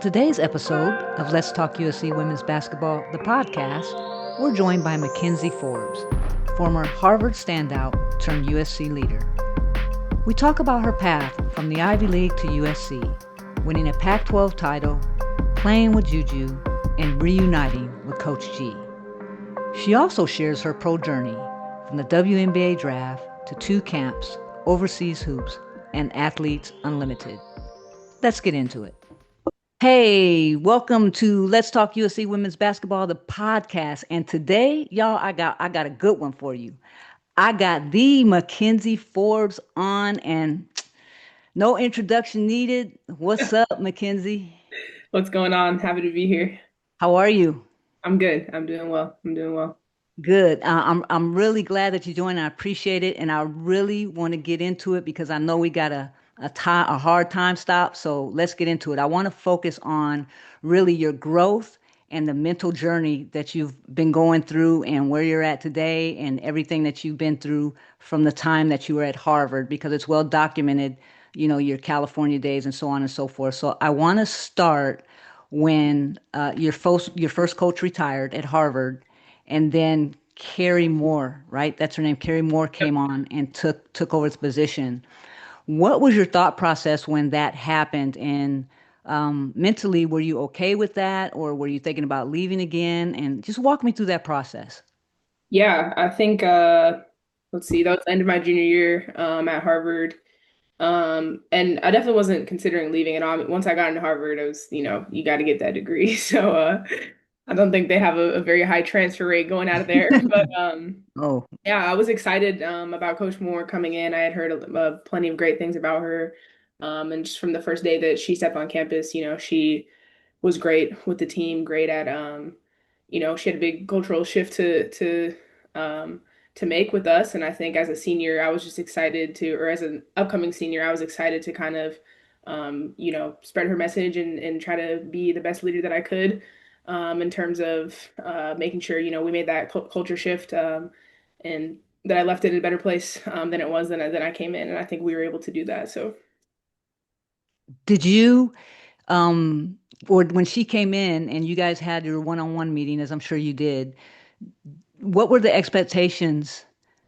today's episode of Let's Talk USC Women's Basketball, the podcast, we're joined by McKenzie Forbes, former Harvard standout turned USC leader. We talk about her path from the Ivy League to USC, winning a Pac-12 title, playing with JuJu, and reuniting with Coach G. She also shares her pro journey from the WNBA draft to 2 camps, overseas hoops, and Athletes Unlimited. Let's get into it. Hey, welcome to Let's Talk USC Women's Basketball, the podcast. And today, y'all, I got a good one for you. I got the McKenzie Forbes on, and no introduction needed. What's up, McKenzie? What's going on? Happy to be here. How are you? I'm good. I'm doing well. I'm doing well. Good. I'm really glad that you joined. I appreciate it, and I really want to get into it because I know we got a hard time stop. So let's get into it. I want to focus on really your growth and the mental journey that you've been going through and where you're at today and everything that you've been through from the time that you were at Harvard because it's well documented, your California days and so on and so forth. So I want to start when your first coach retired at Harvard and then Carrie Moore, right? That's her name. Carrie Moore Yep. came on and took over the position. What was your thought process when that happened? And mentally, were you okay with that, or were you thinking about leaving again? And just walk me through that process. Yeah, I think let's see, that was the end of my junior year at Harvard. And I definitely wasn't considering leaving at all. Once I got into Harvard, it was, you got to get that degree. So I don't think they have a very high transfer rate going out of there. But Oh, yeah, I was excited about Coach Moore coming in. I had heard plenty of great things about her. And just from the first day that she stepped on campus, she was great with the team, great at she had a big cultural shift to make with us. And I think as a senior, I was just excited to, or as an upcoming senior, I was excited to kind of spread her message and try to be the best leader that I could in terms of making sure, we made that culture shift and that I left it in a better place than it was than I came in. And I think we were able to do that. So did you, um, or when she came in and you guys had your one-on-one meeting, as I'm sure you did, what were the expectations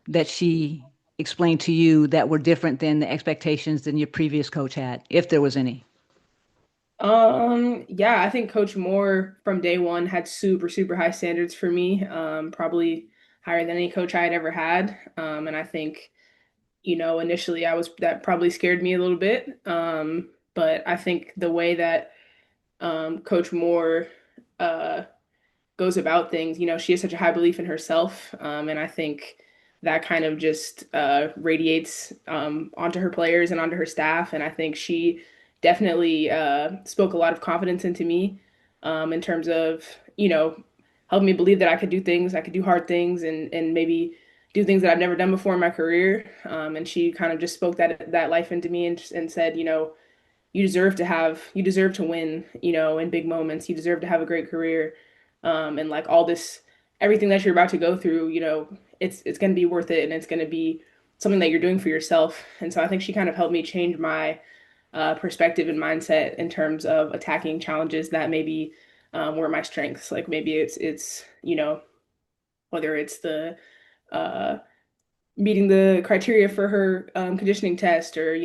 that she explained to you that were different than the expectations than your previous coach had, if there was any? yeah, I think Coach Moore from day one had super, super high standards for me, probably higher than any coach I had ever had. And I think, initially that probably scared me a little bit. But I think the way that Coach Moore uh, goes about things, she has such a high belief in herself. And I think that kind of just radiates onto her players and onto her staff. And I think she definitely spoke a lot of confidence into me in terms of, helping me believe that I could do things, I could do hard things and maybe do things that I've never done before in my career. And she kind of just spoke that life into me and said, you deserve to win, in big moments. You deserve to have a great career. And like all this, everything that you're about to go through, it's going to be worth it and it's going to be something that you're doing for yourself. And so I think she kind of helped me change my perspective and mindset in terms of attacking challenges that maybe were my strengths. Like maybe it's whether it's the uh, meeting the criteria for her conditioning test or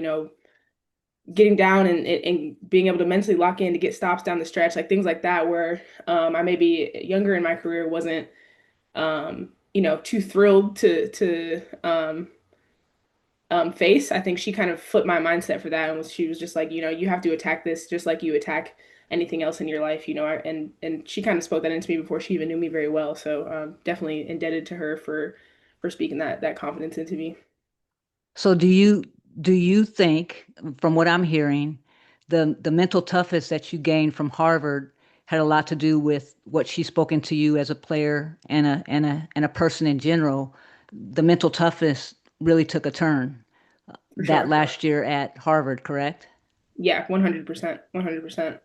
getting down and being able to mentally lock in to get stops down the stretch, like things like that, where I maybe younger in my career wasn't too thrilled to face. I think she kind of flipped my mindset for that and she was just like, you have to attack this just like you attack anything else in your life, and she kind of spoke that into me before she even knew me very well. So definitely indebted to her for speaking that confidence into me. So do you think, from what I'm hearing, the mental toughness that you gained from Harvard had a lot to do with what she's spoken to you as a player and a person in general? The mental toughness really took a turn For that sure. last year at Harvard, correct? Yeah, 100%, 100%.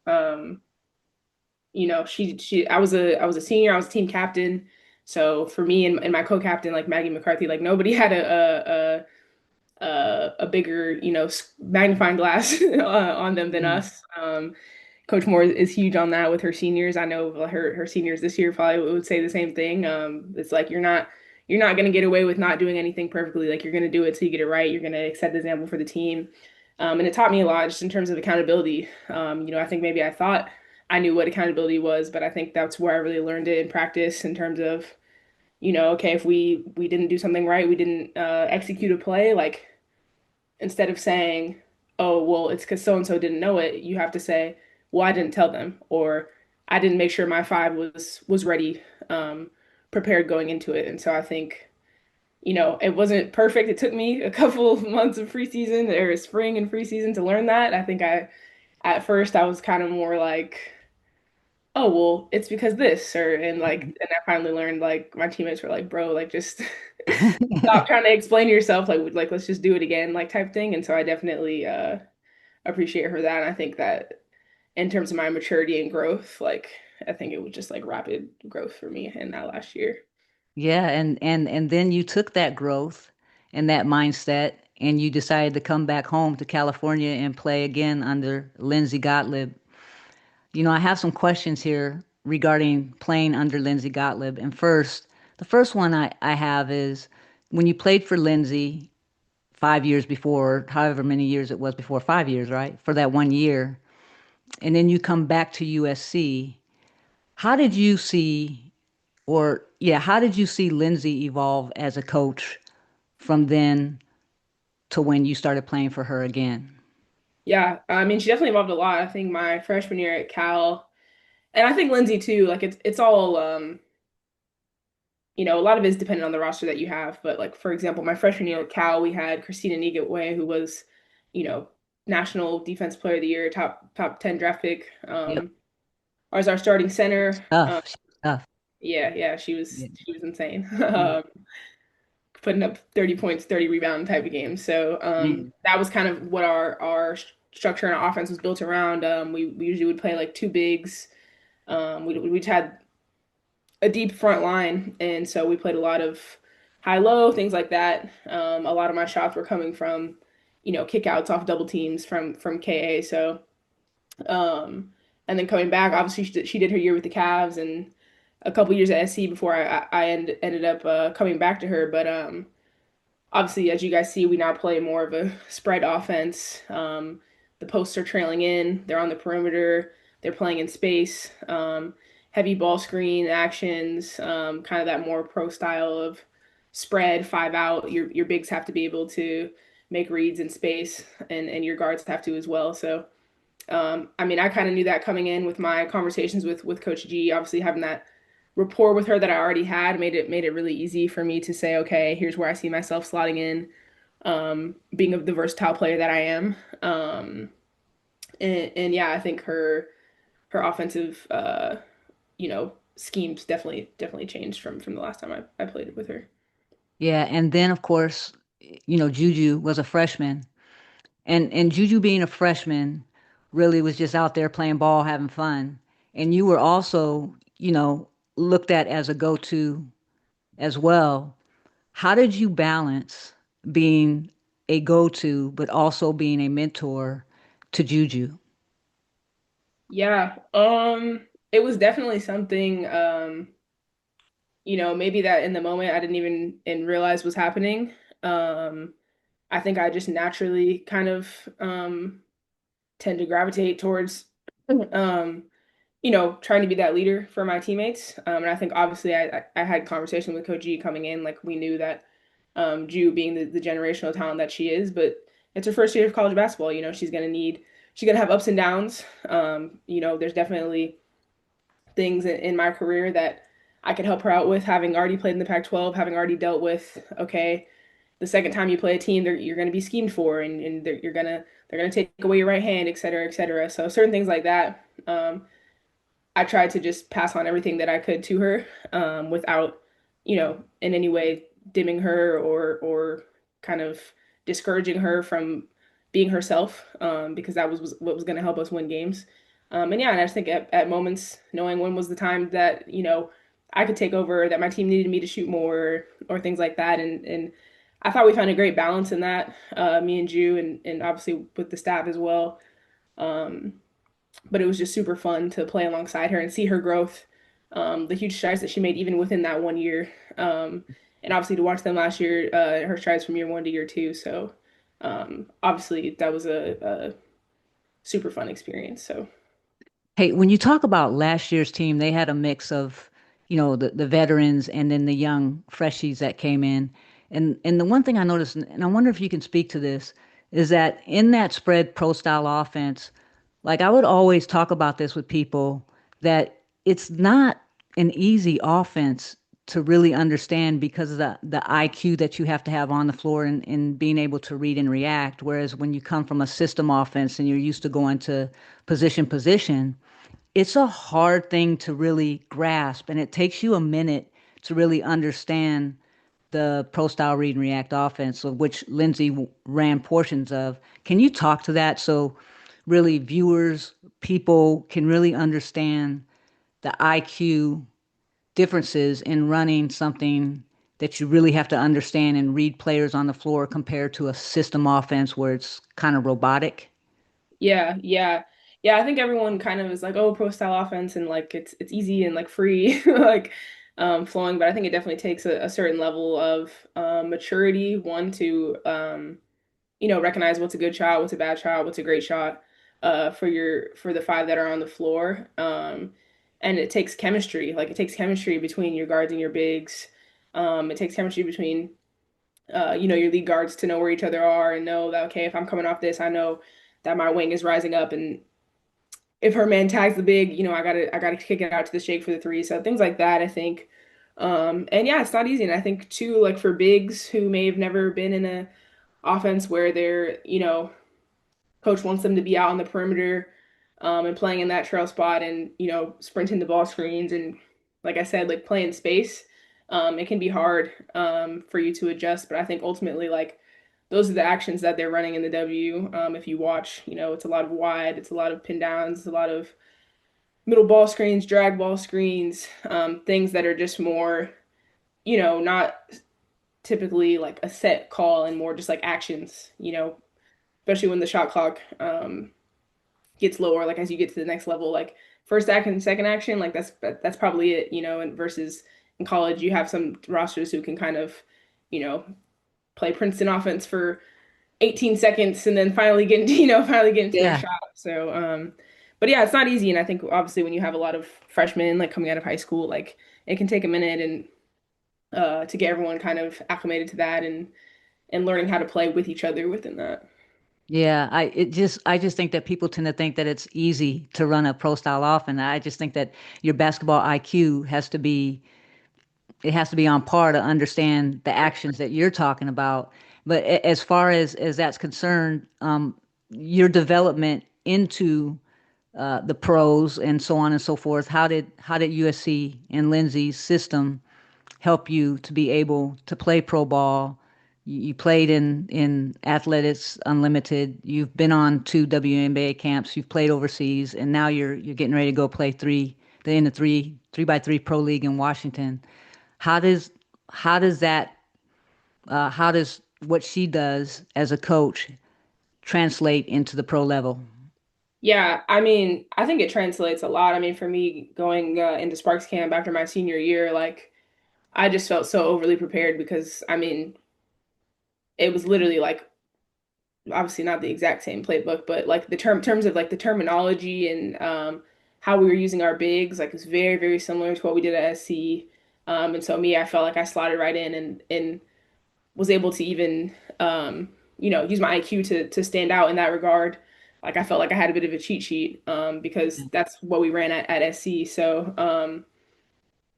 I was a senior, I was a team captain. So for me and my co-captain, like Maggie McCarthy, like nobody had a bigger, magnifying glass on them than Mm. us. Coach Moore is huge on that with her seniors. I know her seniors this year probably would say the same thing. It's like you're not going to get away with not doing anything perfectly. Like you're going to do it till you get it right. You're going to set the example for the team. And it taught me a lot just in terms of accountability. I think maybe I thought I knew what accountability was, but I think that's where I really learned it in practice in terms of, okay, if we didn't do something right, we didn't execute a play, like instead of saying, oh, well, it's because so and so didn't know it, you have to say, well, I didn't tell them, or I didn't make sure my five was ready, prepared going into it. And so I think, it wasn't perfect. It took me a couple of months of preseason or spring and preseason to learn that. I think at first I was kind of more like, oh, well, it's because this, and I finally learned, like, my teammates were like, bro, like, just stop trying to explain yourself, like let's just do it again, like type thing. And so I definitely appreciate her that. And I think that in terms of my maturity and growth, like I think it was just like rapid growth for me in that last year. Yeah, and then you took that growth and that mindset and you decided to come back home to California and play again under Lindsay Gottlieb. I have some questions here regarding playing under Lindsay Gottlieb. And the first one I have is when you played for Lindsay 5 years before, however many years it was before, 5 years, right? For that 1 year. And then you come back to USC. How did you see, how did you see Lindsay evolve as a coach from then to when you started playing for her again? Yeah, I mean, she definitely evolved a lot. I think my freshman year at Cal, and I think Lindsay too. Like it's all a lot of it is dependent on the roster that you have. But like for example, my freshman year at Cal, we had Christina Nigatway, who was, you know, National Defense Player of the Year, top 10 draft pick, Yep. as our starting center. Tough. She was tough. Yeah, she Yeah. was she was insane. Yeah. Putting up 30 points, 30 rebound type of game. So Man. that was kind of what our structure and our offense was built around. We usually would play like two bigs. We just had a deep front line, and so we played a lot of high low things like that. A lot of my shots were coming from, kickouts off double teams from KA. So and then coming back, obviously she did her year with the Cavs and a couple years at SC before ended up coming back to her. But obviously, as you guys see, we now play more of a spread offense. The posts are trailing in, they're on the perimeter, they're playing in space, heavy ball screen actions, kind of that more pro style of spread, five out. Your bigs have to be able to make reads in space, and your guards have to as well. So, I mean, I kind of knew that coming in with my conversations with Coach G. Obviously, having that rapport with her that I already had made it really easy for me to say, okay, here's where I see myself slotting in, being the versatile player that I am. And yeah, I think her offensive schemes definitely changed from the last time I played with her. Yeah, and then of course, Juju was a freshman, and Juju being a freshman really was just out there playing ball, having fun. And you were also, looked at as a go-to as well. How did you balance being a go-to but also being a mentor to Juju? Yeah, it was definitely something, maybe that in the moment I didn't even and realize was happening. Um, I think I just naturally kind of tend to gravitate towards um, trying to be that leader for my teammates. And I think obviously I had conversation with Coach G coming in, like we knew that Ju being the generational talent that she is, but it's her first year of college basketball. She's gonna have ups and downs. There's definitely things in my career that I could help her out with, having already played in the Pac-12, having already dealt with, okay, the second time you play a team, you're going to be schemed for, and they're gonna take away your right hand, et cetera, et cetera. So certain things like that, I tried to just pass on everything that I could to her, without, in any way dimming her or kind of discouraging her from being herself, because that was what was going to help us win games. And yeah, and I just think at moments, knowing when was the time that, I could take over, that my team needed me to shoot more or things like that. And I thought we found a great balance in that, me and Ju, and obviously with the staff as well. Um, but it was just super fun to play alongside her and see her growth, the huge strides that she made even within that 1 year. And obviously to watch them last year, her strides from year one to year two. So obviously that was a super fun experience. So Hey, when you talk about last year's team, they had a mix of, the veterans and then the young freshies that came in. And the one thing I noticed, and I wonder if you can speak to this, is that in that spread pro style offense, like I would always talk about this with people, that it's not an easy offense to really understand because of the IQ that you have to have on the floor and being able to read and react. Whereas when you come from a system offense and you're used to going to position, it's a hard thing to really grasp, and it takes you a minute to really understand the pro style read and react offense, of which Lindsay ran portions of. Can you talk to that so really viewers, people can really understand the IQ differences in running something that you really have to understand and read players on the floor compared to a system offense where it's kind of robotic? yeah, yeah. Yeah, I think everyone kind of is like, oh, pro style offense and like it's easy and like free, like flowing, but I think it definitely takes a certain level of maturity, one to recognize what's a good shot, what's a bad shot, what's a great shot for the five that are on the floor. And it takes chemistry. Like it takes chemistry between your guards and your bigs. It takes chemistry between your lead guards to know where each other are and know that okay, if I'm coming off this, I know that my wing is rising up and if her man tags the big, I gotta kick it out to the shake for the three. So things like that, I think. And yeah, it's not easy. And I think too, like for bigs who may have never been in a offense where they're, coach wants them to be out on the perimeter, and playing in that trail spot and, sprinting the ball screens and like I said, like playing space. It can be hard for you to adjust, but I think ultimately like those are the actions that they're running in the W. If you watch, it's a lot of wide, it's a lot of pin downs, it's a lot of middle ball screens, drag ball screens, things that are just more, not typically like a set call and more just like actions, especially when the shot clock gets lower, like as you get to the next level, like first action, second action, like that's probably it, and versus in college you have some rosters who can kind of, you know, play Princeton offense for 18 seconds and then finally get into, finally get into their Yeah. shot. So, but yeah, it's not easy. And I think obviously when you have a lot of freshmen like coming out of high school, like it can take a minute and to get everyone kind of acclimated to that and learning how to play with each other within that. Yeah, I just think that people tend to think that it's easy to run a pro style off, and I just think that your basketball IQ has to be on par to understand the actions that you're talking about. But as far as that's concerned, your development into the pros and so on and so forth, how did USC and Lindsay's system help you to be able to play pro ball? You played in Athletics Unlimited. You've been on two WNBA camps. You've played overseas, and now you're getting ready to go play in the three by three pro league in Washington. How does how does that how does what she does as a coach translate into the pro level? Yeah, I mean, I think it translates a lot. I mean, for me going into Sparks camp after my senior year, like I just felt so overly prepared because I mean, it was literally like obviously not the exact same playbook, but like the terms of like the terminology and how we were using our bigs, like it's very, very similar to what we did at SC. And so me, I felt like I slotted right in and was able to even use my IQ to stand out in that regard. Like I felt like I had a bit of a cheat sheet because that's what we ran at SC. So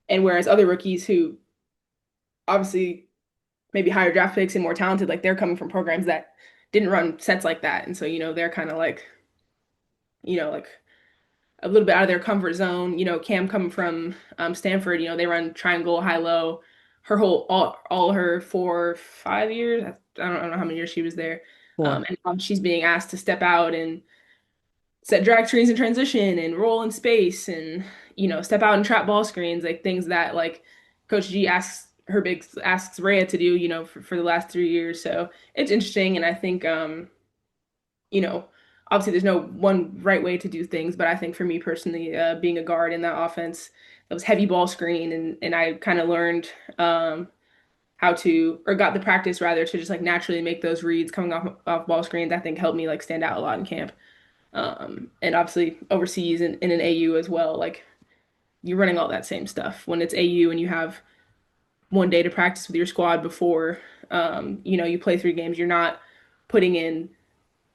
and whereas other rookies who obviously maybe higher draft picks and more talented, like they're coming from programs that didn't run sets like that. And so, they're kind of like a little bit out of their comfort zone. Cam coming from Stanford, they run triangle, high low. Her whole all her 4 5 years. I don't know how many years she was there. Four. And she's being asked to step out and set drag screens in transition and roll in space and step out and trap ball screens, like things that like Coach G asks Rhea to do, for the last 3 years. So it's interesting, and I think you know, obviously there's no one right way to do things, but I think for me personally, being a guard in that offense, that was heavy ball screen, and I kind of learned how to, or got the practice rather, to just like naturally make those reads coming off ball screens. I think helped me like stand out a lot in camp. And obviously overseas in an AU as well, like you're running all that same stuff when it's AU and you have one day to practice with your squad before you play 3 games. You're not putting in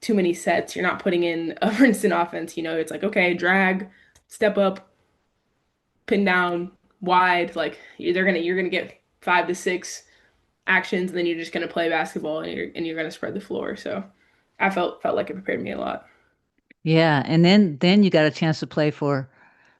too many sets. You're not putting in a instant offense. It's like, okay, drag, step up, pin down, wide. Like you're gonna get 5 to 6 actions, and then you're just gonna play basketball and you're gonna spread the floor. So I felt like it prepared me a lot. Yeah, and then you got a chance to play for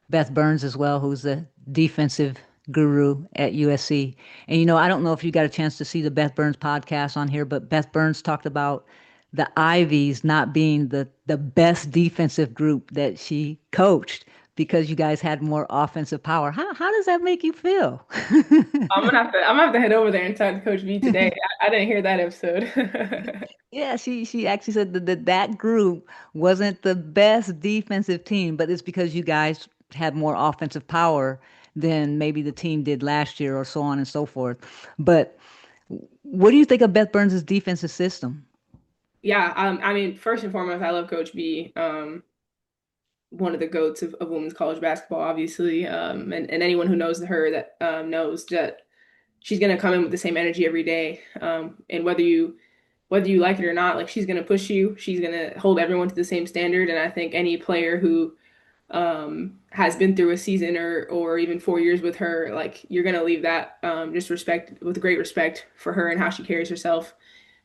Beth Burns as well, who's the defensive guru at USC. And I don't know if you got a chance to see the Beth Burns podcast on here, but Beth Burns talked about the Ivies not being the best defensive group that she coached because you guys had more offensive power. How does that make you feel? I'm gonna have to head over there and talk to Coach V today. I didn't hear that episode. Yeah, she actually said that group wasn't the best defensive team, but it's because you guys had more offensive power than maybe the team did last year or so on and so forth. But what do you think of Beth Burns' defensive system? Yeah, I mean, first and foremost, I love Coach V. One of the goats of women's college basketball, obviously. And anyone who knows her that knows that she's gonna come in with the same energy every day. And whether you like it or not, like she's gonna push you. She's gonna hold everyone to the same standard. And I think any player who has been through a season or even 4 years with her, like you're gonna leave that just respect with great respect for her and how she carries herself,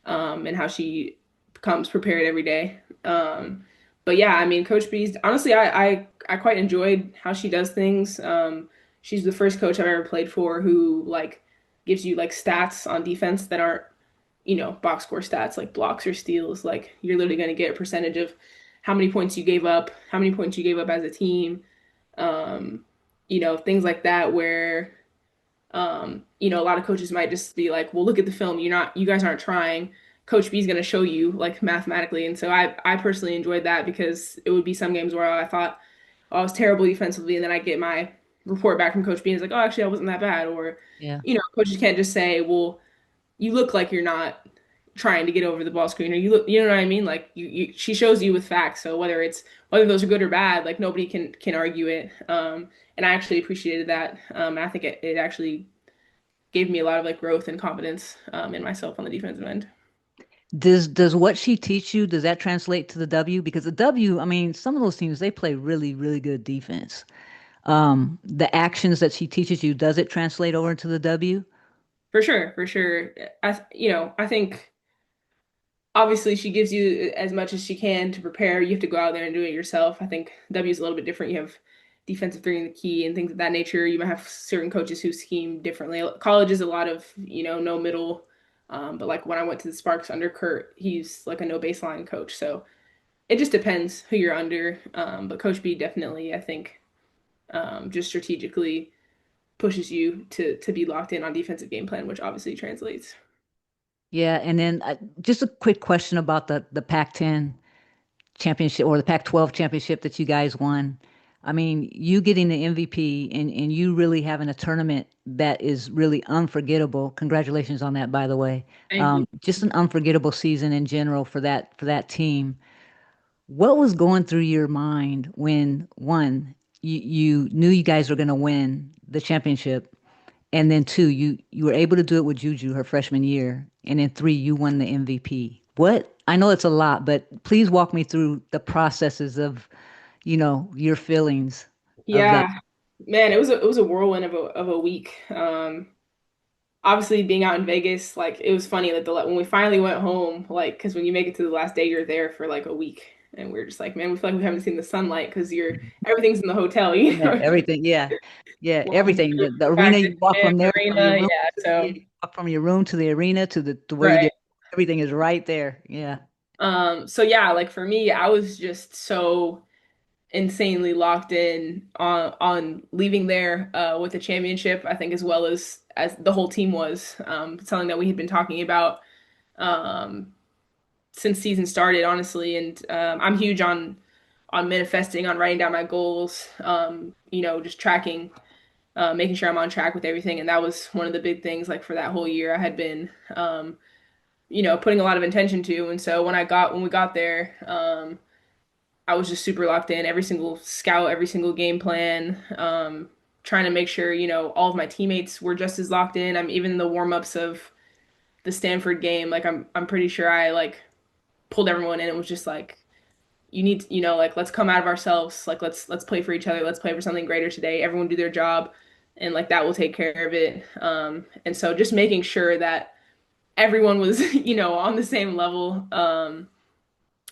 and how she comes prepared every day. But yeah, I mean, Coach B's honestly, I quite enjoyed how she does things. She's the first coach I've ever played for who like gives you like stats on defense that aren't box score stats like blocks or steals. Like you're literally going to get a percentage of how many points you gave up, how many points you gave up as a team, um, things like that where a lot of coaches might just be like, well, look at the film. You guys aren't trying. Coach B is going to show you like mathematically. And so I personally enjoyed that because it would be some games where I thought, oh, I was terrible defensively. And then I get my report back from Coach B and it's like, oh, actually, I wasn't that bad. Or, Yeah. coaches can't just say, well, you look like you're not trying to get over the ball screen, or you know what I mean? Like she shows you with facts. So whether those are good or bad, like nobody can argue it. And I actually appreciated that. And I think it actually gave me a lot of like growth and confidence in myself on the defensive end. Does what she teach you, does that translate to the W? Because the W, I mean, some of those teams they play really, really good defense. The actions that she teaches you, does it translate over into the W? For sure, for sure. I think obviously she gives you as much as she can to prepare. You have to go out there and do it yourself. I think W is a little bit different. You have defensive three in the key and things of that nature. You might have certain coaches who scheme differently. College is a lot of, no middle. But like when I went to the Sparks under Kurt, he's like a no baseline coach. So it just depends who you're under. But Coach B definitely, I think, just strategically pushes you to be locked in on defensive game plan, which obviously translates. Yeah, and then just a quick question about the Pac-10 championship or the Pac-12 championship that you guys won. I mean, you getting the MVP and you really having a tournament that is really unforgettable. Congratulations on that, by the way. Thank you. Just an unforgettable season in general for that team. What was going through your mind when one, you knew you guys were going to win the championship, and then two, you were able to do it with JuJu her freshman year, and then three, you won the MVP. What? I know it's a lot, but please walk me through the processes of, your feelings of that. Yeah, man, it was a whirlwind of a week. Obviously being out in Vegas, like it was funny, like when we finally went home, like because when you make it to the last day, you're there for like a week, and we're just like, man, we feel like we haven't seen the sunlight because everything's in the hotel, Yeah, everything. Yeah, yeah, Well, everything. The arena, practice, you walk gym, from there, from your arena, room, yeah. yeah, So you walk from your room to the arena to where you right. get. Everything is right there. Yeah. So yeah, like for me, I was just so insanely locked in on leaving there with the championship, I think, as well as the whole team was. Something that we had been talking about um since season started, honestly. And I'm huge on manifesting, on writing down my goals, just tracking, making sure I'm on track with everything. And that was one of the big things, like for that whole year I had been, putting a lot of intention to. And so when we got there, I was just super locked in, every single scout, every single game plan, trying to make sure, all of my teammates were just as locked in. I'm even in the warm-ups of the Stanford game, like I'm pretty sure I like pulled everyone in. It was just like, you need to, like, let's come out of ourselves, like let's play for each other, let's play for something greater today, everyone do their job, and like that will take care of it. And so just making sure that everyone was on the same level,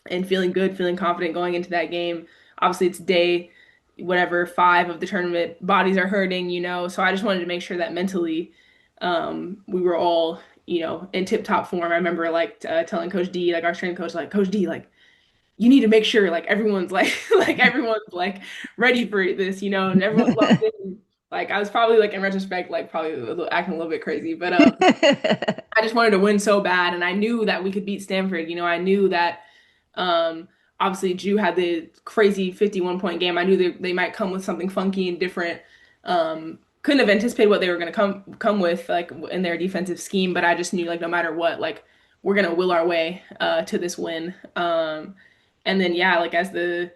and feeling good, feeling confident going into that game. Obviously it's day whatever 5 of the tournament, bodies are hurting, so I just wanted to make sure that mentally, we were all in tip top form. I remember like telling Coach D, like our strength coach, like, Coach D, like, you need to make sure like everyone's like like everyone's like ready for this, and everyone's locked in. Like I was probably like in retrospect like probably acting a little bit crazy, but I just wanted to win so bad, and I knew that we could beat Stanford. I knew that obviously Ju had the crazy 51-point game. I knew they might come with something funky and different. Couldn't have anticipated what they were going to come with like in their defensive scheme, but I just knew like no matter what, like we're going to will our way to this win. And then yeah, like as the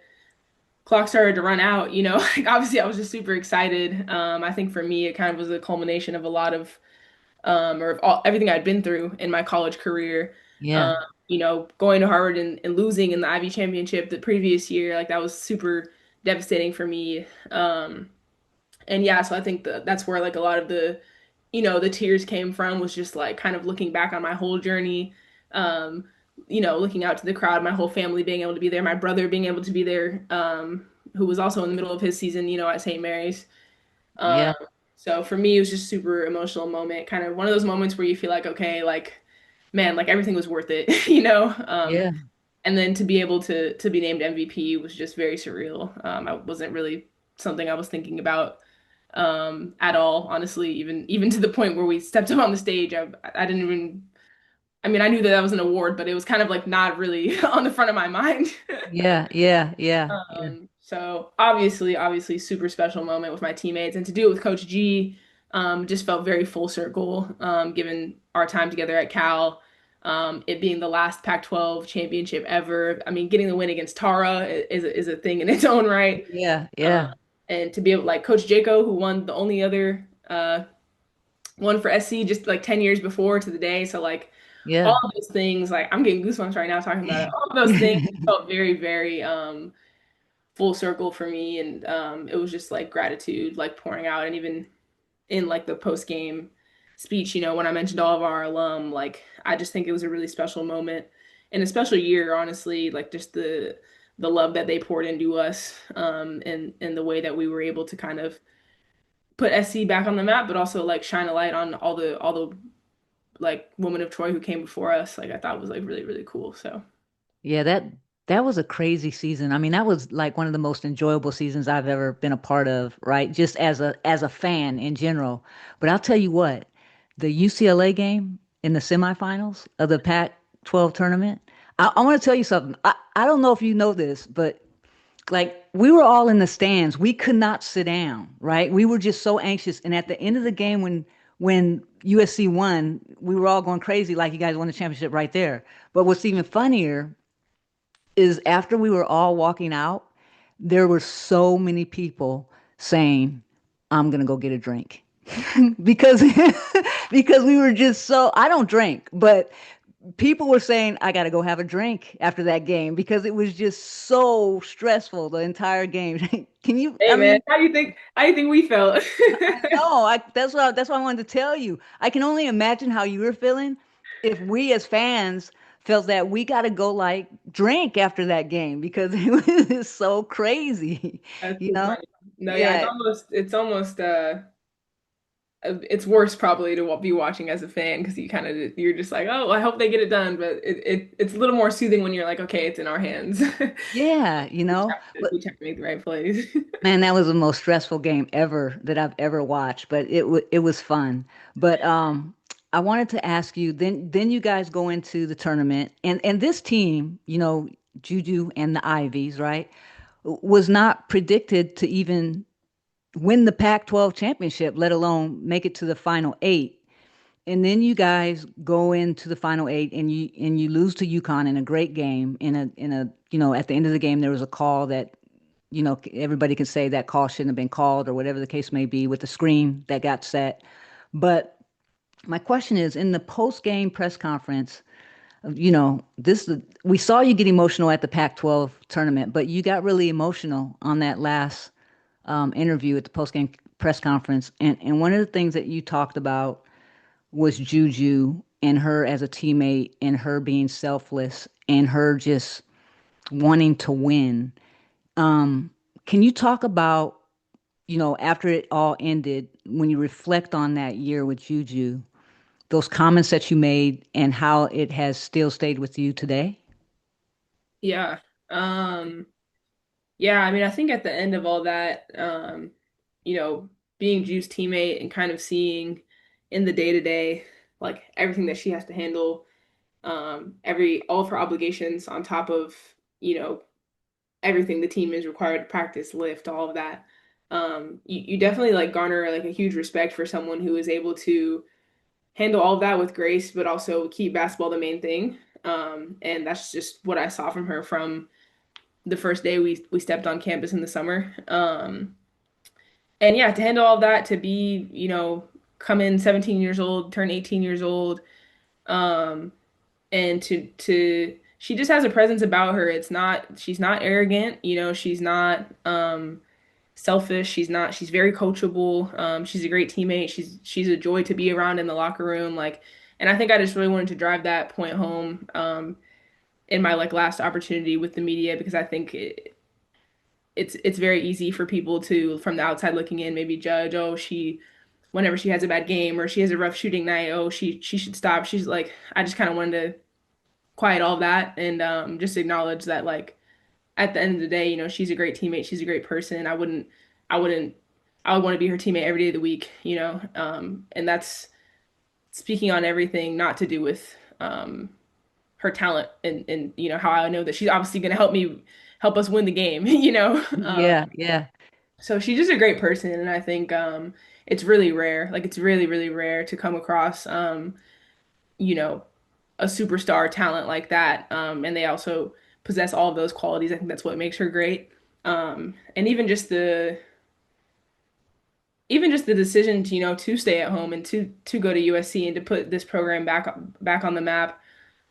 clock started to run out, like obviously I was just super excited. I think for me it kind of was a culmination of a lot of or of everything I'd been through in my college career. Yeah. Um, going to Harvard and losing in the Ivy Championship the previous year, like that was super devastating for me. And yeah, so I think that's where like a lot of the tears came from, was just like kind of looking back on my whole journey, um, looking out to the crowd, my whole family being able to be there, my brother being able to be there, who was also in the middle of his season, at St. Mary's. Um, Yeah. so for me, it was just super emotional moment, kind of one of those moments where you feel like, okay, like, man, like everything was worth it, Yeah. and then to be able to be named MVP was just very surreal. I wasn't really something I was thinking about at all, honestly, even to the point where we stepped up on the stage. I didn't even, I mean, I knew that that was an award, but it was kind of like not really on the front of my mind. Yeah. Yeah. Yeah. Yeah. So obviously, super special moment with my teammates, and to do it with Coach G, just felt very full circle, given our time together at Cal, it being the last Pac-12 championship ever. I mean, getting the win against Tara is a thing in its own right. Yeah. Uh, Yeah. and to be able, like Coach Jaco, who won the only other one for SC just like 10 years before to the day. So like all Yeah. of those things, like I'm getting goosebumps right now talking about it. All of those things felt very, very full circle for me. And it was just like gratitude, like pouring out. And even in like the post game speech, when I mentioned all of our alum, like I just think it was a really special moment and a special year, honestly, like just the love that they poured into us, and the way that we were able to kind of put SC back on the map, but also like shine a light on all the like women of Troy who came before us. Like I thought was like really, really cool. So Yeah, that was a crazy season. I mean, that was like one of the most enjoyable seasons I've ever been a part of, right? Just as a fan in general. But I'll tell you what, the UCLA game in the semifinals of the Pac-12 tournament, I want to tell you something. I don't know if you know this, but like we were all in the stands. We could not sit down, right? We were just so anxious. And at the end of the game when USC won, we were all going crazy like you guys won the championship right there. But what's even funnier is after we were all walking out, there were so many people saying, I'm gonna go get a drink. because because we were just so I don't drink, but people were saying I got to go have a drink after that game because it was just so stressful the entire game. Can you hey I man, mean how do you think we felt? no, that's what I wanted to tell you. I can only imagine how you were feeling if we as fans felt that we got to go like drink after that game because it was so crazy, That's you too know? funny. No, yeah, Yeah, it's worse probably to be watching as a fan, because you're just like, oh, I hope they get it done, but it's a little more soothing when you're like, okay, it's in our hands. yeah, you We just know. have to, But we just have to make the right plays. man, that was the most stressful game ever that I've ever watched, but it was fun. But I wanted to ask you, then you guys go into the tournament, and this team, Juju and the Ivies, right, was not predicted to even win the Pac-12 championship, let alone make it to the final eight. And then you guys go into the final eight, and you lose to UConn in a great game. In a at the end of the game there was a call that everybody can say that call shouldn't have been called or whatever the case may be with the screen that got set. But my question is, in the post-game press conference, this we saw you get emotional at the Pac-12 tournament, but you got really emotional on that last interview at the post-game press conference. And one of the things that you talked about was Juju and her as a teammate and her being selfless and her just wanting to win. Can you talk about, after it all ended, when you reflect on that year with Juju, those comments that you made and how it has still stayed with you today? Yeah. Yeah, I mean, I think at the end of all that, being Ju's teammate and kind of seeing in the day to day, like everything that she has to handle, every all of her obligations on top of, you know, everything the team is required to practice, lift, all of that. You definitely like garner like a huge respect for someone who is able to handle all of that with grace, but also keep basketball the main thing. And that's just what I saw from her from the first day we stepped on campus in the summer. And yeah, to handle all of that, to be, come in 17 years old, turn 18 years old, um, and to she just has a presence about her. She's not arrogant, she's not selfish. She's very coachable. She's a great teammate. She's a joy to be around in the locker room. Like, and I think I just really wanted to drive that point home in my like last opportunity with the media because I think it's very easy for people to from the outside looking in maybe judge, oh, she whenever she has a bad game or she has a rough shooting night, oh, she should stop. She's like, I just kind of wanted to quiet all that and just acknowledge that like at the end of the day, she's a great teammate, she's a great person. I wouldn't I would want to be her teammate every day of the week, and that's speaking on everything not to do with her talent and how I know that she's obviously going to help us win the game, Yeah, yeah. So she's just a great person, and I think it's really rare. Like it's really, really rare to come across you know, a superstar talent like that. And they also possess all of those qualities. I think that's what makes her great. And even just the decision to, to stay at home and to go to USC and to put this program back on the map.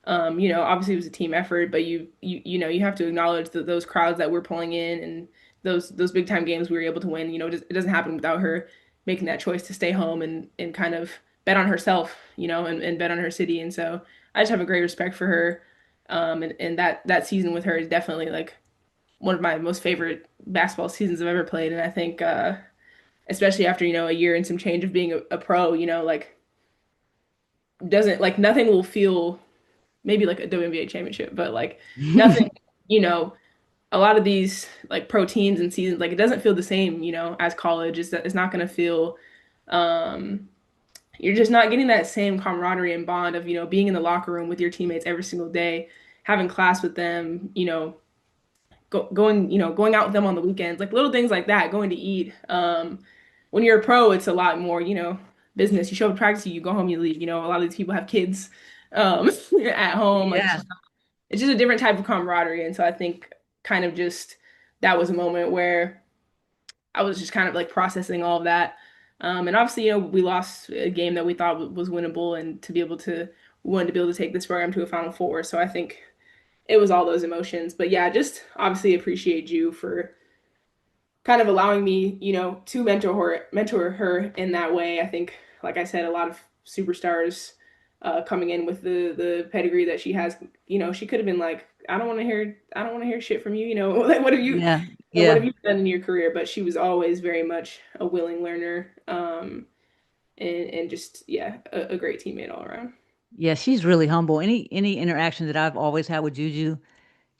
Obviously it was a team effort, but you have to acknowledge that those crowds that we're pulling in and those big time games we were able to win, it doesn't happen without her making that choice to stay home and kind of bet on herself, and bet on her city. And so I just have a great respect for her. And that season with her is definitely like one of my most favorite basketball seasons I've ever played. And I think especially after, a year and some change of being a pro, like doesn't like nothing will feel maybe like a WNBA championship, but like nothing, you know, a lot of these like pro teams and seasons, like it doesn't feel the same, as college. It's not going to feel, um, you're just not getting that same camaraderie and bond of, being in the locker room with your teammates every single day, having class with them, going out with them on the weekends, like little things like that, going to eat. When you're a pro, it's a lot more, business. You show up to practice, you go home, you leave. A lot of these people have kids um, at home. Like Yeah. it's just a different type of camaraderie. And so I think kind of just that was a moment where I was just kind of like processing all of that. And obviously, we lost a game that we thought was winnable, and to be able to we wanted to be able to take this program to a Final Four. So I think it was all those emotions. But yeah, just obviously appreciate you for kind of allowing me, to mentor her in that way. I think, like I said, a lot of superstars coming in with the pedigree that she has, she could have been like, I don't want to hear shit from you, like Yeah, what yeah, have you done in your career? But she was always very much a willing learner, and just yeah, a great teammate all around. yeah. She's really humble. Any interaction that I've always had with Juju,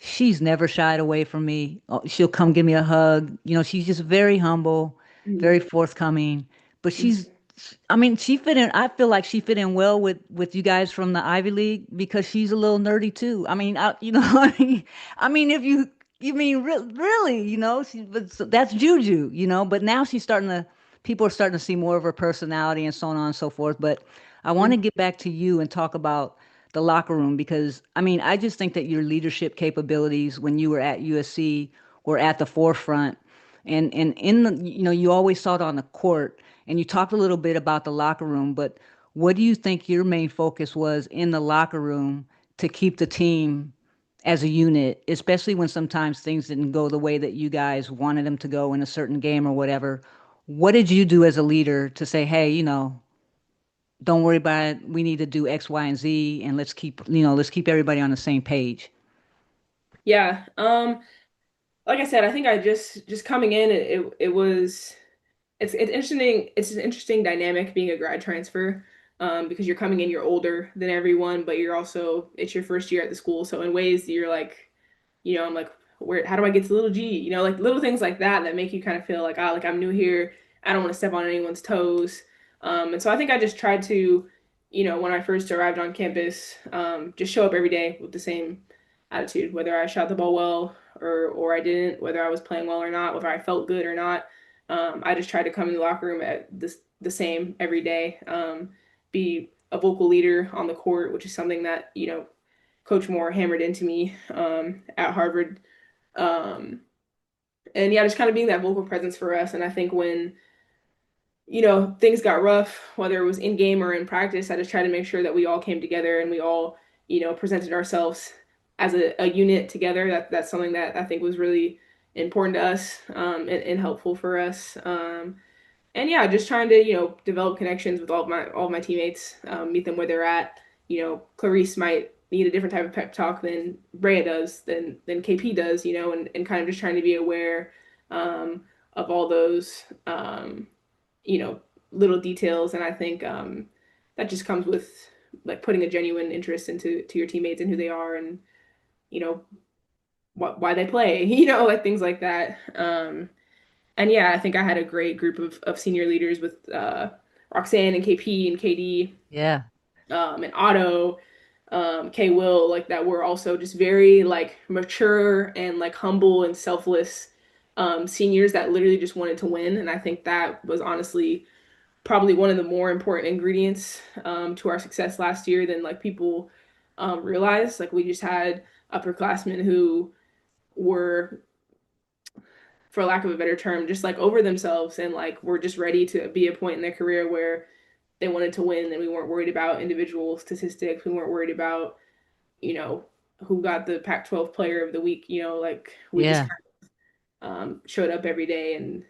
she's never shied away from me. She'll come give me a hug. She's just very humble, very Mhm. forthcoming. But she's I mean, she fit in. I feel like she fit in well with you guys from the Ivy League because she's a little nerdy too. I mean, I mean, if you mean really, but that's Juju, But now she's starting to. People are starting to see more of her personality and so on and so forth. But I want to Mhm. get back to you and talk about the locker room because I mean, I just think that your leadership capabilities when you were at USC were at the forefront, and in the you always saw it on the court and you talked a little bit about the locker room, but what do you think your main focus was in the locker room to keep the team as a unit, especially when sometimes things didn't go the way that you guys wanted them to go in a certain game or whatever? What did you do as a leader to say, hey, don't worry about it. We need to do X, Y, and Z, and let's keep everybody on the same page. Yeah. Like I said, I think I just coming in, it was it's interesting. It's an interesting dynamic being a grad transfer, because you're coming in, you're older than everyone, but you're also it's your first year at the school. So in ways you're like, I'm like, where how do I get to little G? Like little things like that that make you kind of feel like, like I'm new here. I don't want to step on anyone's toes. And so I think I just tried to, when I first arrived on campus, just show up every day with the same attitude, whether I shot the ball well or I didn't, whether I was playing well or not, whether I felt good or not. I just tried to come in the locker room at the same every day, be a vocal leader on the court, which is something that Coach Moore hammered into me at Harvard. Um, and yeah, just kind of being that vocal presence for us. And I think when things got rough, whether it was in game or in practice, I just tried to make sure that we all came together and we all presented ourselves as a unit together. That's something that I think was really important to us, and helpful for us. And yeah, just trying to develop connections with all of my teammates, meet them where they're at. Clarice might need a different type of pep talk than Brea does, than KP does, and kind of just trying to be aware, of all those, you know little details. And I think that just comes with like putting a genuine interest into your teammates and who they are, and you know why they play, like things like that. And yeah, I think I had a great group of senior leaders with Roxanne and KP and KD, Yeah. and Otto, K Will, like that were also just very like mature and like humble and selfless, seniors that literally just wanted to win. And I think that was honestly probably one of the more important ingredients, to our success last year than like people realize. Like we just had upperclassmen who were, for lack of a better term, just like over themselves and like were just ready to be a point in their career where they wanted to win, and we weren't worried about individual statistics. We weren't worried about, you know, who got the Pac-12 player of the week, like we just Yeah. kind of, showed up every day. And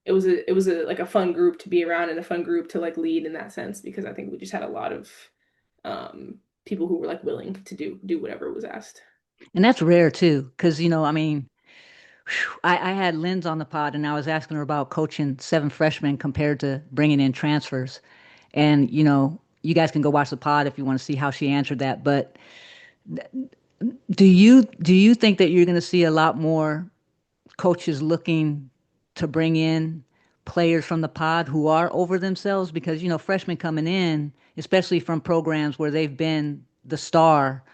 it was like a fun group to be around and a fun group to like lead in that sense, because I think we just had a lot of people who were like willing to do whatever was asked. And that's rare too, because I mean, whew, I had Linz on the pod and I was asking her about coaching seven freshmen compared to bringing in transfers. And, you guys can go watch the pod if you want to see how she answered that. But do you think that you're going to see a lot more coaches looking to bring in players from the pod who are over themselves? Because, freshmen coming in, especially from programs where they've been the star,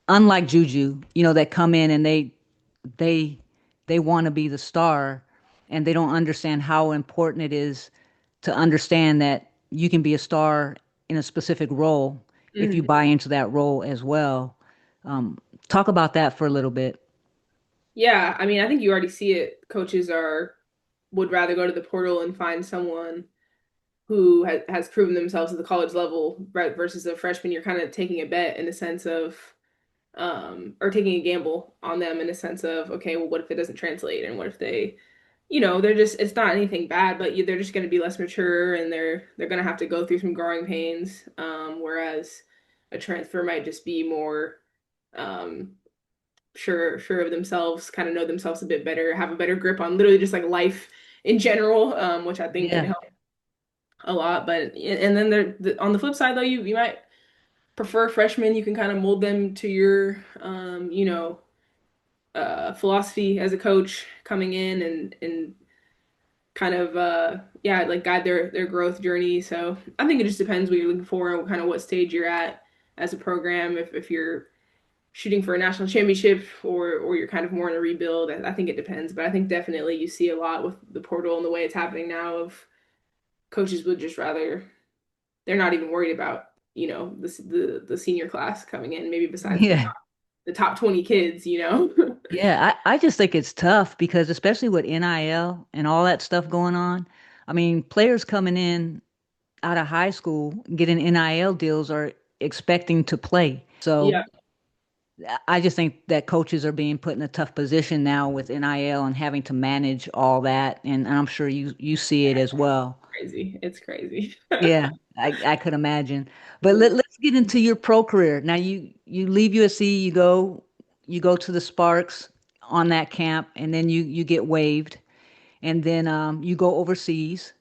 unlike Juju, that come in and they they want to be the star and they don't understand how important it is to understand that you can be a star in a specific role if you Mhm. buy into that role as well. Um, Talk about that for a little bit. Yeah, I mean, I think you already see it. Coaches are would rather go to the portal and find someone who has proven themselves at the college level, right? Versus a freshman, you're kind of taking a bet in the sense of, or taking a gamble on them in a sense of, okay, well, what if it doesn't translate? And what if they, they're just, it's not anything bad, but they're just going to be less mature, and they're going to have to go through some growing pains. Whereas a transfer might just be more, um, sure of themselves, kind of know themselves a bit better, have a better grip on literally just like life in general, which I think can Yeah. help a lot. But and then on the flip side though, you might prefer freshmen. You can kind of mold them to your, philosophy as a coach coming in, and kind of yeah, like guide their growth journey. So I think it just depends what you're looking for and kind of what stage you're at as a program. If you're shooting for a national championship or you're kind of more in a rebuild, I think it depends. But I think definitely you see a lot with the portal and the way it's happening now of coaches would just rather they're not even worried about, the senior class coming in, maybe besides Yeah. the top 20 kids, you know. Yeah, I just think it's tough because especially with NIL and all that stuff going on, I mean, players coming in out of high school getting NIL deals are expecting to play. So Yeah. I just think that coaches are being put in a tough position now with NIL and having to manage all that. And I'm sure you see it as well. Crazy. It's crazy. Yeah, I could imagine. But let's get into your pro career. Now you leave USC, you go to the Sparks on that camp, and then you get waived, and then you go overseas,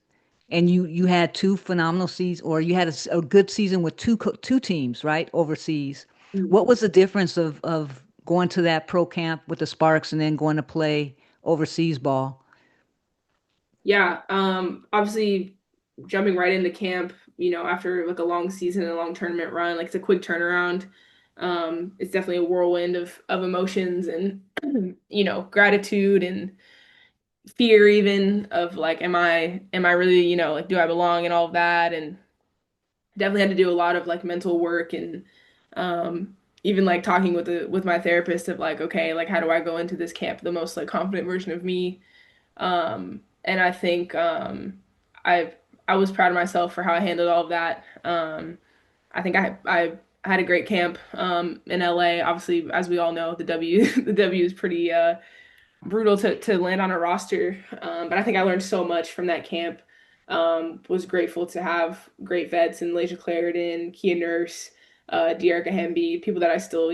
and you had two phenomenal seasons, or you had a good season with two teams, right, overseas. What was the difference of going to that pro camp with the Sparks and then going to play overseas ball? Yeah, obviously jumping right into camp, after like a long season and a long tournament run, like it's a quick turnaround. It's definitely a whirlwind of emotions and gratitude and fear even of like am I really, like do I belong and all of that and definitely had to do a lot of like mental work and even like talking with my therapist of like okay, like how do I go into this camp the most like confident version of me. And I think I I was proud of myself for how I handled all of that. I think I had a great camp in LA. Obviously, as we all know, the W the W is pretty brutal to land on a roster. But I think I learned so much from that camp. Was grateful to have great vets in Lasia Clarendon, Kia Nurse, Dearica Hamby, people that I still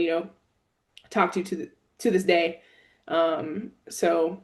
talk to this day. So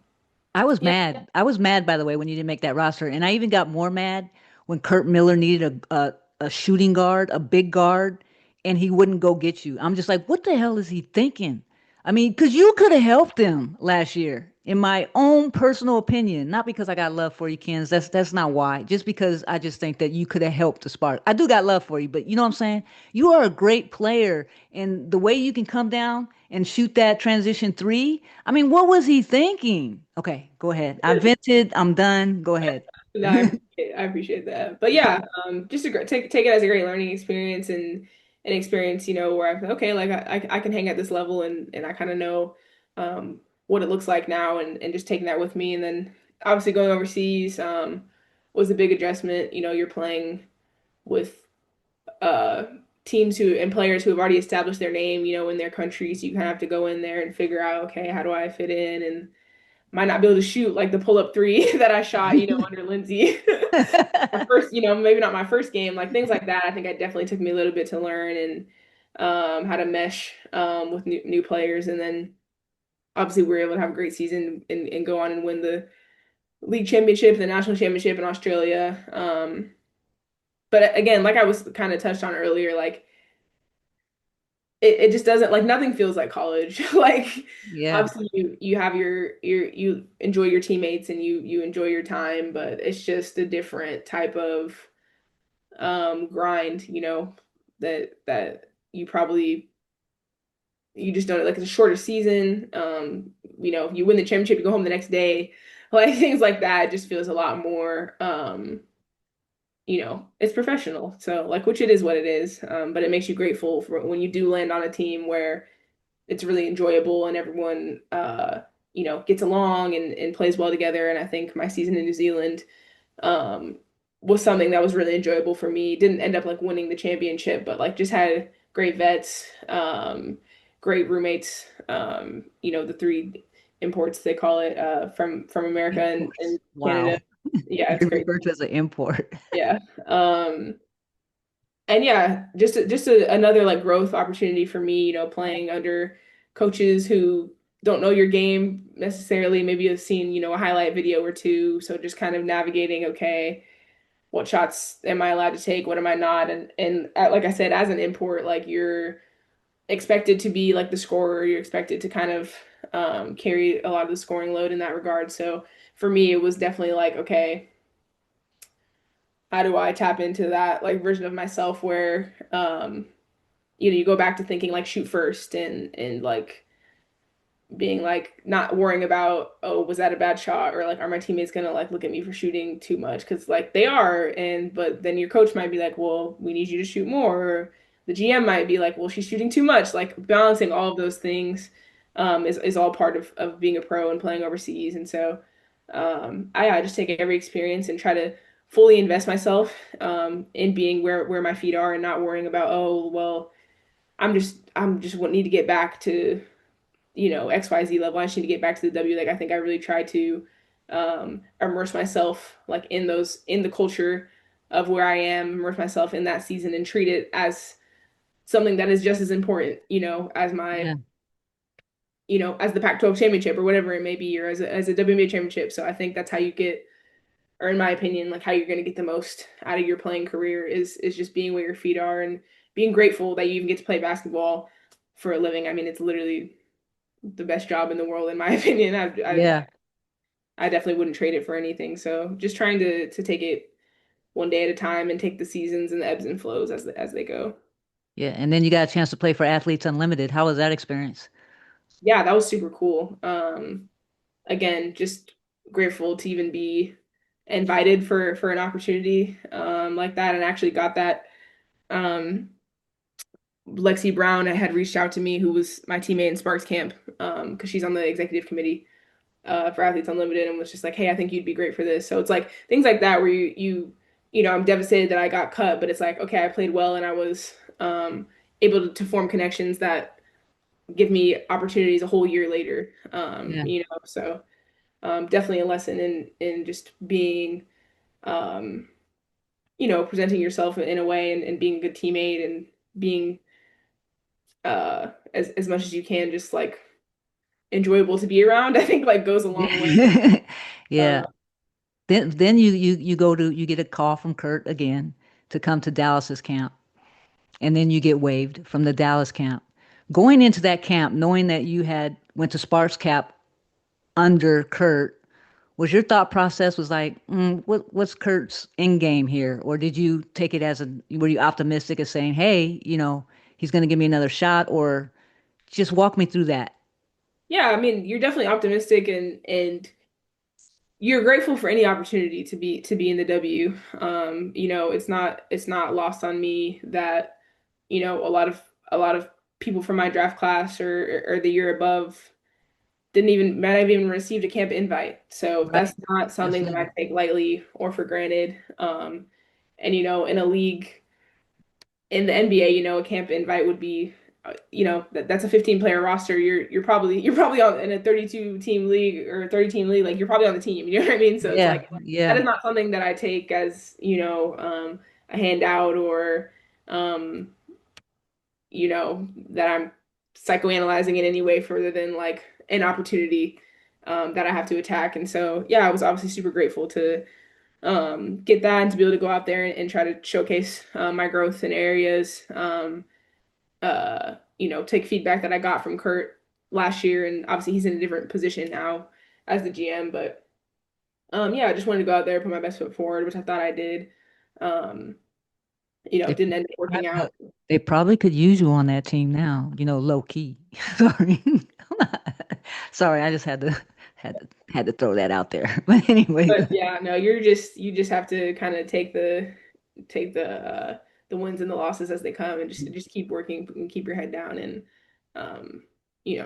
I was yeah. mad. I was mad, by the way, when you didn't make that roster. And I even got more mad when Kurt Miller needed a shooting guard, a big guard, and he wouldn't go get you. I'm just like, what the hell is he thinking? I mean, because you could have helped him last year, in my own personal opinion. Not because I got love for you, Kens. That's not why. Just because I just think that you could have helped the Spark. I do got love for you, but you know what I'm saying? You are a great player, and the way you can come down and shoot that transition three. I mean, what was he thinking? Okay, go ahead. I vented. I'm done. Go ahead. No, I appreciate that. But yeah, just a great take it as a great learning experience and an experience, where I'm okay, like I can hang at this level and I kind of know what it looks like now and just taking that with me. And then obviously going overseas was a big adjustment. You're playing with uh teams who and players who have already established their name, in their countries. You kind of have to go in there and figure out, okay, how do I fit in and might not be able to shoot like the pull up three that I shot, under Lindsay. My first, maybe not my first game, like things like that. I think it definitely took me a little bit to learn and how to mesh with new players. And then obviously we were able to have a great season and go on and win the league championship, the national championship in Australia. But again, like I was kind of touched on earlier, like it just doesn't like nothing feels like college. Like Yeah. obviously you have you enjoy your teammates and you enjoy your time, but it's just a different type of grind, that you just don't like it's a shorter season. You win the championship, you go home the next day. Like things like that, it just feels a lot more it's professional. So like which it is what it is. But it makes you grateful for when you do land on a team where it's really enjoyable and everyone gets along and plays well together. And I think my season in New Zealand um was something that was really enjoyable for me. Didn't end up like winning the championship, but like just had great vets, great roommates, the three imports they call it, from America and Imports. Canada. Wow. Yeah, it's You're great. referred to as an import. Yeah. And yeah, another like growth opportunity for me, playing under coaches who don't know your game necessarily. Maybe you've seen, a highlight video or two. So just kind of navigating, okay, what shots am I allowed to take? What am I not? And like I said, as an import, like you're expected to be like the scorer. You're expected to kind of carry a lot of the scoring load in that regard. So for me, it was definitely like, okay, how do I tap into that like version of myself where you go back to thinking like shoot first and like being like not worrying about, oh, was that a bad shot, or like are my teammates gonna like look at me for shooting too much, because like they are, and but then your coach might be like, well, we need you to shoot more, or the GM might be like, well, she's shooting too much. Like balancing all of those things is all part of being a pro and playing overseas. And so I just take every experience and try to fully invest myself in being where my feet are and not worrying about, oh well, I'm just need to get back to XYZ level. I just need to get back to the W. Like I think I really try to immerse myself like in the culture of where I am, immerse myself in that season and treat it as something that is just as important, as Yeah. as the Pac-12 championship or whatever it may be, or as a WNBA championship. So I think that's how you get, or in my opinion, like how you're going to get the most out of your playing career is just being where your feet are and being grateful that you even get to play basketball for a living. I mean, it's literally the best job in the world, in my opinion. Yeah. I definitely wouldn't trade it for anything. So just trying to take it one day at a time and take the seasons and the ebbs and flows as they go. Yeah. And then you got a chance to play for Athletes Unlimited. How was that experience? Yeah, that was super cool. Again, just grateful to even be invited for an opportunity like that, and actually got that. Um, Lexi Brown had reached out to me, who was my teammate in Sparks Camp, because she's on the executive committee for Athletes Unlimited, and was just like, "Hey, I think you'd be great for this." So it's like things like that where I'm devastated that I got cut, but it's like, okay, I played well and I was able to form connections that give me opportunities a whole year later. Yeah. So definitely a lesson in just being um, presenting yourself in a way and being a good teammate and being as much as you can just like enjoyable to be around. I think like goes a long way. Yeah. Uh, Then you get a call from Kurt again to come to Dallas's camp. And then you get waived from the Dallas camp. Going into that camp, knowing that you had went to Sparks camp under Kurt, was your thought process was like, what's Kurt's end game here? Or did you take it as were you optimistic as saying, hey, he's going to give me another shot? Or just walk me through that. yeah, I mean, you're definitely optimistic and you're grateful for any opportunity to be in the W. It's not lost on me that, a lot of people from my draft class or the year above didn't even might have even received a camp invite. So Right. that's not something that I Absolutely. take lightly or for granted. And in a league in the NBA, a camp invite would be, that's a 15 player roster. You're probably on in a 32 team league or a 30 team league. Like you're probably on the team. You know what I mean? So it's Yeah. like that Yeah. is not something that I take as a handout or um, that I'm psychoanalyzing in any way further than like an opportunity that I have to attack. And so yeah, I was obviously super grateful to get that and to be able to go out there and try to showcase my growth in areas. Take feedback that I got from Kurt last year, and obviously he's in a different position now as the GM. But yeah, I just wanted to go out there, put my best foot forward, which I thought I did. Um, They, didn't end up I- working no, out. they probably could use you on that team now, low key. Sorry. Sorry, I just had to throw that out there. But anyway, But yeah, no, you just have to kind of take the wins and the losses as they come, and just keep working and keep your head down, and um,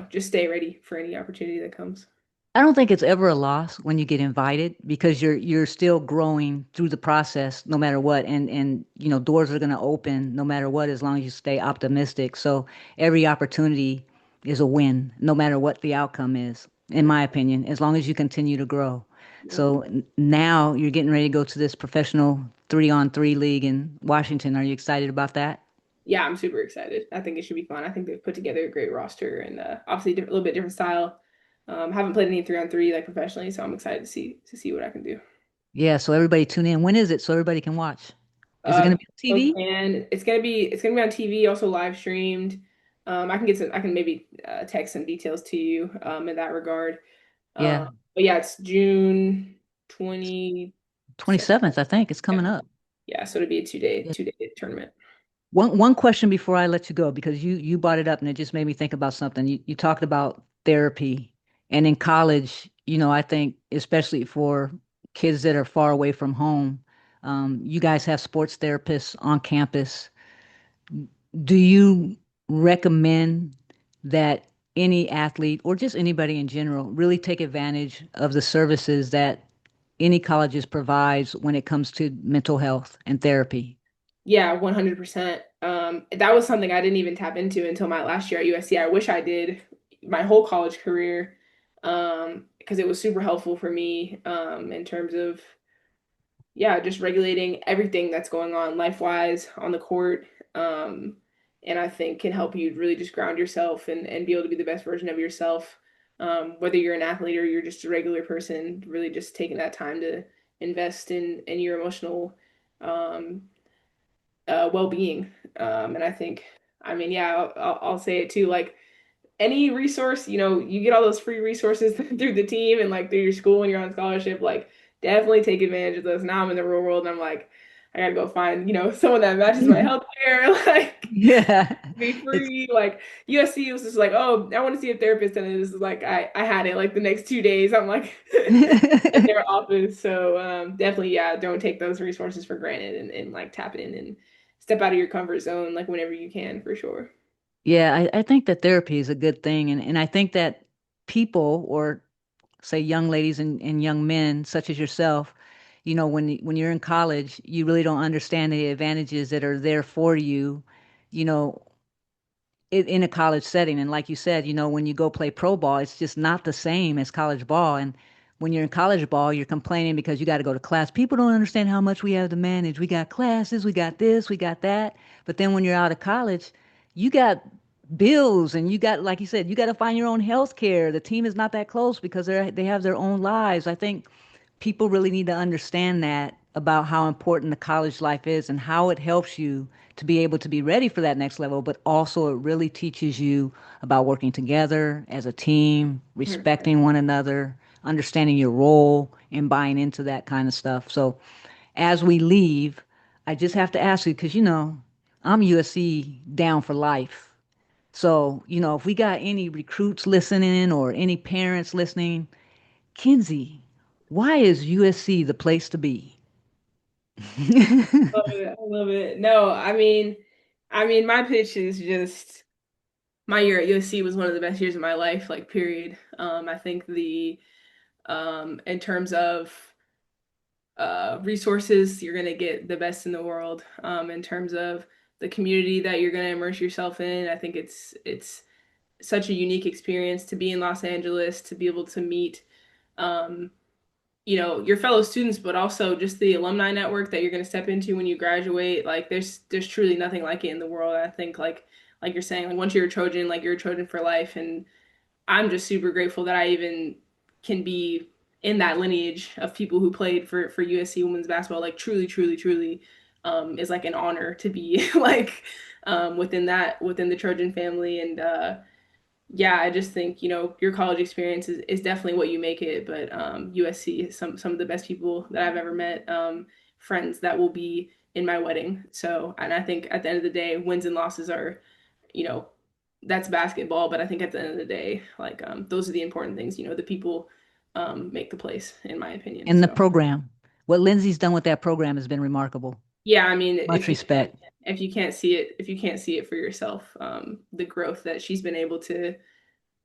just stay ready for any opportunity that comes. I don't think it's ever a loss when you get invited because you're still growing through the process no matter what, and doors are going to open no matter what as long as you stay optimistic. So every opportunity is a win no matter what the outcome is, in my opinion, as long as you continue to grow. So now you're getting ready to go to this professional 3-on-3 league in Washington. Are you excited about that? Yeah, I'm super excited. I think it should be fun. I think they've put together a great roster and obviously a little bit different style. Haven't played any 3-on-3 like professionally, so I'm excited to see what I can do. Yeah, so everybody tune in. When is it so everybody can watch? Is it going to be on People TV? can it's gonna be on TV, also live streamed. I can maybe text some details to you in that regard. Yeah. But yeah, it's June 20. 27th, I think. It's Yeah, coming up. yeah. So it'd be a Yeah. 2-day tournament. One question before I let you go, because you brought it up and it just made me think about something. You talked about therapy, and in college, I think especially for kids that are far away from home, you guys have sports therapists on campus. Do you recommend that any athlete or just anybody in general really take advantage of the services that any colleges provides when it comes to mental health and therapy? Yeah, 100%. That was something I didn't even tap into until my last year at USC. I wish I did my whole college career, because it was super helpful for me, in terms of, yeah, just regulating everything that's going on life-wise on the court. Um, and I think can help you really just ground yourself and be able to be the best version of yourself. Whether you're an athlete or you're just a regular person, really just taking that time to invest in your emotional um, well-being. And I think, I mean, yeah, I'll say it too. Like any resource, you get all those free resources through the team and like through your school and you're on scholarship. Like definitely take advantage of those. Now I'm in the real world and I'm like, I gotta go find, someone that matches my healthcare, like Yeah. be It's free. Like USC was just like, oh, I want to see a therapist, and this is like I had it like the next 2 days. I'm like at their office. So definitely, yeah, don't take those resources for granted and like tap in and step out of your comfort zone like whenever you can for sure. Yeah, I think that therapy is a good thing. And I think that people, or say young ladies and young men such as yourself, when you're in college, you really don't understand the advantages that are there for you, you know, in a college setting. And like you said, when you go play pro ball, it's just not the same as college ball. And when you're in college ball, you're complaining because you got to go to class. People don't understand how much we have to manage. We got classes, we got this, we got that. But then when you're out of college, you got bills and you got, like you said, you got to find your own health care. The team is not that close because they have their own lives. I think people really need to understand that about how important the college life is and how it helps you to be able to be ready for that next level, but also it really teaches you about working together as a team, respecting one another, understanding your role, and buying into that kind of stuff. So as we leave, I just have to ask you because, I'm USC down for life. So, if we got any recruits listening or any parents listening, Kinsey, why is USC the place to be? Love it. I love it. No, I mean, my pitch is just my year at USC was one of the best years of my life, like period. I think in terms of resources, you're gonna get the best in the world. In terms of the community that you're gonna immerse yourself in, I think it's such a unique experience to be in Los Angeles, to be able to meet um, your fellow students, but also just the alumni network that you're going to step into when you graduate. Like there's truly nothing like it in the world. I think like you're saying, like once you're a Trojan, like you're a Trojan for life. And I'm just super grateful that I even can be in that lineage of people who played for USC women's basketball. Like truly, truly, truly, is like an honor to be like within the Trojan family. And yeah, I just think, your college experience is definitely what you make it. But USC is some of the best people that I've ever met, friends that will be in my wedding. So, and I think at the end of the day, wins and losses are, you know, that's basketball. But I think at the end of the day, like those are the important things. The people make the place, in my opinion. In the So. program. What Lindsay's done with that program has been remarkable. Yeah, I mean, Much respect. if you can't see it for yourself, the growth that she's been able to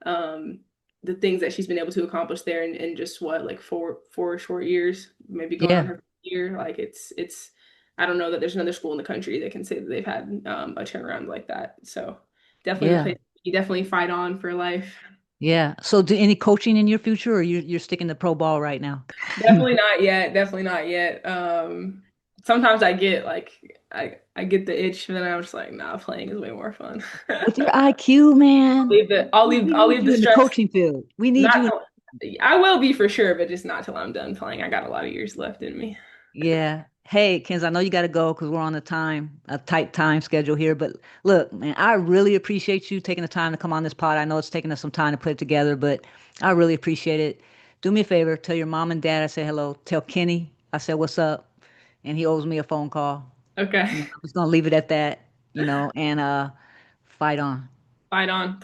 um, the things that she's been able to accomplish there in just what, like four short years, maybe going on Yeah, her year. Like it's I don't know that there's another school in the country that can say that they've had a turnaround like that. So definitely the yeah, place you definitely fight on for life. yeah. So do any coaching in your future or you're sticking to pro ball right now? Definitely not yet. Definitely not yet. Sometimes I get like I get the itch, and then I'm just like, nah, playing is way more fun. With your IQ, man, we I'll need leave the you in the stress. coaching field. We need Not you in. till, I will be for sure, but just not till I'm done playing. I got a lot of years left in me. Yeah. Hey, Kens, I know you got to go because we're on a tight time schedule here. But look, man, I really appreciate you taking the time to come on this pod. I know it's taken us some time to put it together, but I really appreciate it. Do me a favor, tell your mom and dad I said hello. Tell Kenny I said what's up, and he owes me a phone call. Okay. I'm just gonna leave it at that, and fight on. Fight on.